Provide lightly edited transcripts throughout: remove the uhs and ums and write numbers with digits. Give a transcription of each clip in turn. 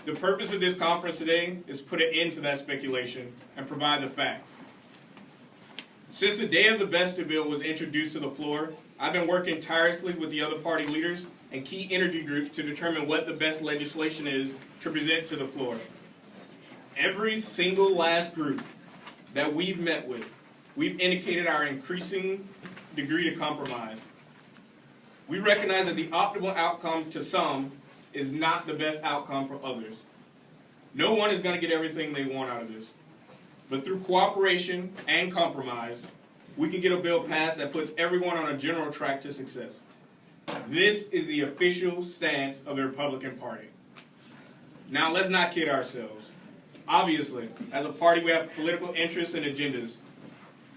The purpose of this conference today is to put an end to that speculation and provide the facts. Since the day of the vested bill was introduced to the floor, I've been working tirelessly with the other party leaders and key energy groups to determine what the best legislation is to present to the floor. Every single last group that we've met with, we've indicated our increasing degree to compromise. We recognize that the optimal outcome to some is not the best outcome for others. No one is going to get everything they want out of this. But through cooperation and compromise, we can get a bill passed that puts everyone on a general track to success. This is the official stance of the Republican Party. Now, let's not kid ourselves. Obviously, as a party, we have political interests and agendas.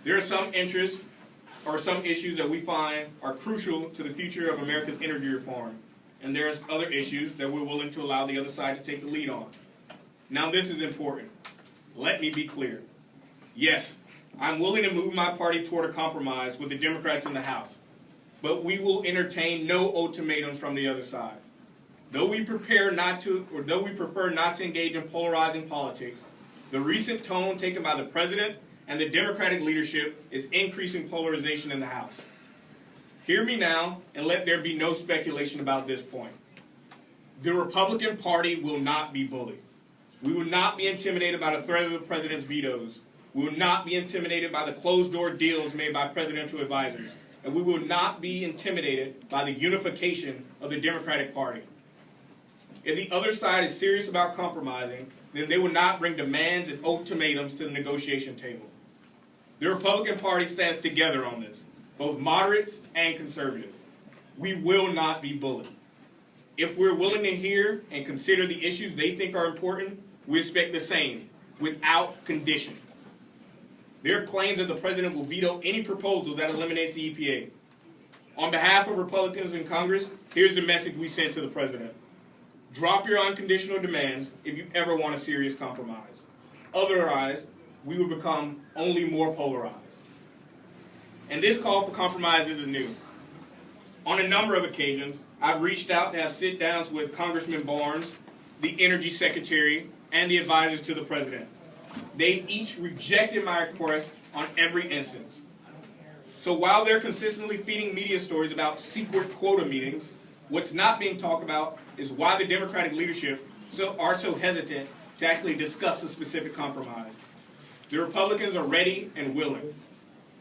There are some interests or some issues that we find are crucial to the future of America's energy reform. And there's other issues that we're willing to allow the other side to take the lead on. Now, this is important. Let me be clear. Yes, I'm willing to move my party toward a compromise with the Democrats in the House. But we will entertain no ultimatums from the other side. Though we prefer not to engage in polarizing politics, the recent tone taken by the President and the Democratic leadership is increasing polarization in the House. Hear me now, and let there be no speculation about this point. The Republican Party will not be bullied. We will not be intimidated by the threat of the President's vetoes. We will not be intimidated by the closed-door deals made by presidential advisors. And we will not be intimidated by the unification of the Democratic Party. If the other side is serious about compromising, then they will not bring demands and ultimatums to the negotiation table. The Republican Party stands together on this, both moderates and conservatives. We will not be bullied. If we're willing to hear and consider the issues they think are important, we expect the same, without conditions. There are claims that the President will veto any proposal that eliminates the EPA. On behalf of Republicans in Congress, here's the message we send to the President. Drop your unconditional demands if you ever want a serious compromise. Otherwise, we will become only more polarized. And this call for compromise isn't new. On a number of occasions, I've reached out to have sit-downs with Congressman Barnes, the Energy Secretary, and the advisors to the President. They've each rejected my request on every instance. So while they're consistently feeding media stories about secret quota meetings, what's not being talked about is why the Democratic leadership are so hesitant to actually discuss a specific compromise. The Republicans are ready and willing.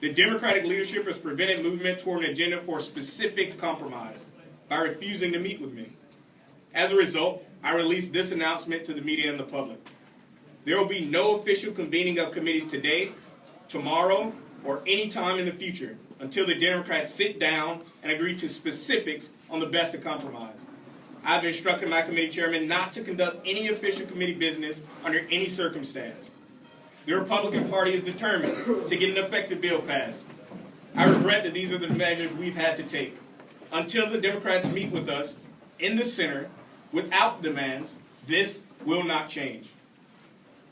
The Democratic leadership has prevented movement toward an agenda for a specific compromise by refusing to meet with me. As a result, I released this announcement to the media and the public. There will be no official convening of committees today, tomorrow, or any time in the future until the Democrats sit down and agree to specifics on the best of compromise. I've instructed my committee chairman not to conduct any official committee business under any circumstance. The Republican Party is determined to get an effective bill passed. I regret that these are the measures we've had to take. Until the Democrats meet with us in the center without demands, this will not change.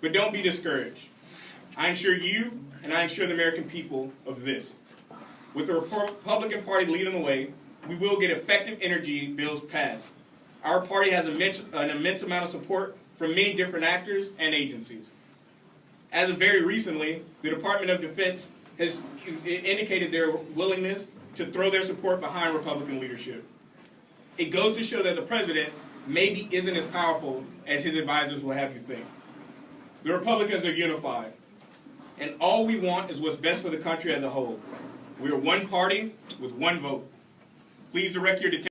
But don't be discouraged. I assure you and I assure the American people of this. With the Republican Party leading the way, we will get effective energy bills passed. Our party has an immense amount of support from many different actors and agencies. As of very recently, the Department of Defense has indicated their willingness to throw their support behind Republican leadership. It goes to show that the President maybe isn't as powerful as his advisors will have you think. The Republicans are unified, and all we want is what's best for the country as a whole. We are one party with one vote. Please direct your attention